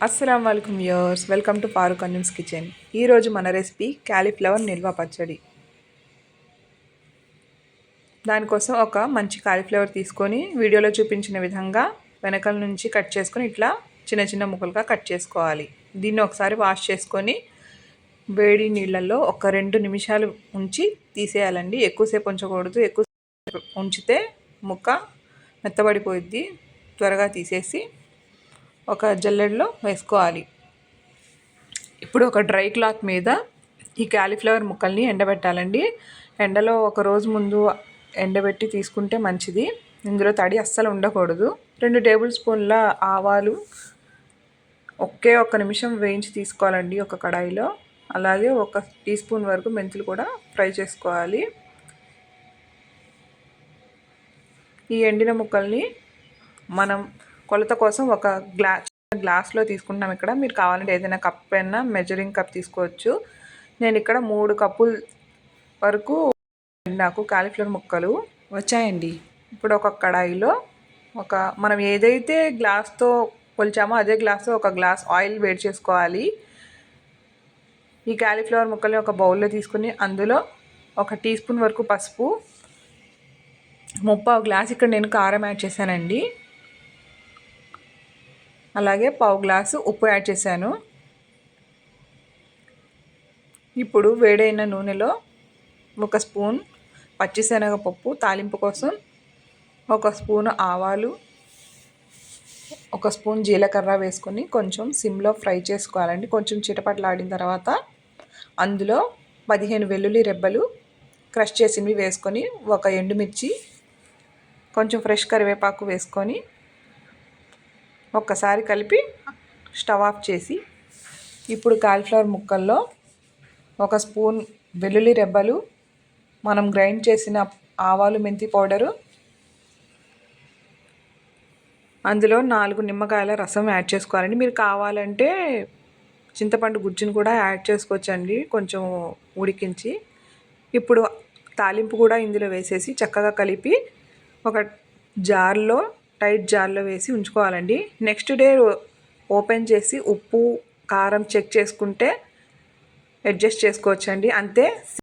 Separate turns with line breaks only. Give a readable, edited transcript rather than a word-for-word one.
అస్సలం వాలేకుమ్ viewers, welcome to Farooq అన్యూస్ కిచెన్. ఈరోజు మన రెసిపీ క్యాలీఫ్లవర్ నిల్వ పచ్చడి. దానికోసం ఒక మంచి కాలీఫ్లవర్ తీసుకొని వీడియోలో చూపించిన విధంగా వెనకాల నుంచి కట్ చేసుకొని ఇట్లా చిన్న చిన్న ముక్కలుగా కట్ చేసుకోవాలి. దీన్ని ఒకసారి వాష్ చేసుకొని వేడి నీళ్ళల్లో ఒక 2 నిమిషాలు ఉంచి తీసేయాలండి. ఎక్కువసేపు ఉంచకూడదు. ఎక్కువ ఉంచితే ముక్క మెత్తబడిపోయిద్ది. త్వరగా తీసేసి ఒక జల్లెడలో వేసుకోవాలి. ఇప్పుడు ఒక డ్రై క్లాత్ మీద ఈ క్యాలీఫ్లవర్ ముక్కల్ని ఎండబెట్టాలండి. ఎండలో ఒక రోజు ముందు ఎండబెట్టి తీసుకుంటే మంచిది. ఇందులో తడి అస్సలు ఉండకూడదు. 2 టేబుల్ స్పూన్ల ఆవాలు ఒక్క నిమిషం వేయించి తీసుకోవాలండి ఒక కడాయిలో. అలాగే 1 టీ స్పూన్ వరకు మెంతులు కూడా ఫ్రై చేసుకోవాలి. ఈ ఎండిన ముక్కల్ని మనం కొలత కోసం ఒక గ్లాస్లో తీసుకుంటున్నాం. ఇక్కడ మీరు కావాలంటే ఏదైనా కప్ అయినా మెజరింగ్ కప్ తీసుకోవచ్చు. నేను ఇక్కడ 3 కప్పుల వరకు నాకు కాలీఫ్లవర్ ముక్కలు వచ్చాయండి. ఇప్పుడు ఒక కడాయిలో మనం ఏదైతే గ్లాస్తో కొలిచామో అదే గ్లాస్తో 1 గ్లాస్ ఆయిల్ వేడి చేసుకోవాలి. ఈ కాలీఫ్లవర్ ముక్కల్ని ఒక బౌల్లో తీసుకుని అందులో 1 టీ స్పూన్ వరకు పసుపు, 3/4 గ్లాస్ ఇక్కడ నేను కారం యాడ్ చేశానండి. అలాగే 1/4 గ్లాసు ఉప్పు యాడ్ చేశాను. ఇప్పుడు వేడైన నూనెలో 1 స్పూన్ పచ్చిశనగపప్పు తాలింపు కోసం, 1 స్పూన్ ఆవాలు, 1 స్పూన్ జీలకర్ర వేసుకొని కొంచెం సిమ్లో ఫ్రై చేసుకోవాలండి. కొంచెం చిటపటలాడిన తర్వాత అందులో 15 వెల్లుల్లి రెబ్బలు క్రష్ చేసినవి వేసుకొని, 1 ఎండుమిర్చి, కొంచెం ఫ్రెష్ కరివేపాకు వేసుకొని ఒక్కసారి కలిపి స్టవ్ ఆఫ్ చేసి, ఇప్పుడు కాలీఫ్లవర్ ముక్కల్లో 1 స్పూన్ వెల్లుల్లి రెబ్బలు, మనం గ్రైండ్ చేసిన ఆవాలు మెంతి పౌడరు, అందులో 4 నిమ్మకాయల రసం యాడ్ చేసుకోవాలండి. మీరు కావాలంటే చింతపండు గుజ్జును కూడా యాడ్ చేసుకోవచ్చండి కొంచెం ఉడికించి. ఇప్పుడు తాలింపు కూడా ఇందులో వేసేసి చక్కగా కలిపి ఒక టైట్ జార్లో వేసి ఉంచుకోవాలండి. నెక్స్ట్ డే ఓపెన్ చేసి ఉప్పు కారం చెక్ చేసుకుంటే అడ్జస్ట్ చేసుకోవచ్చండి. అంతే.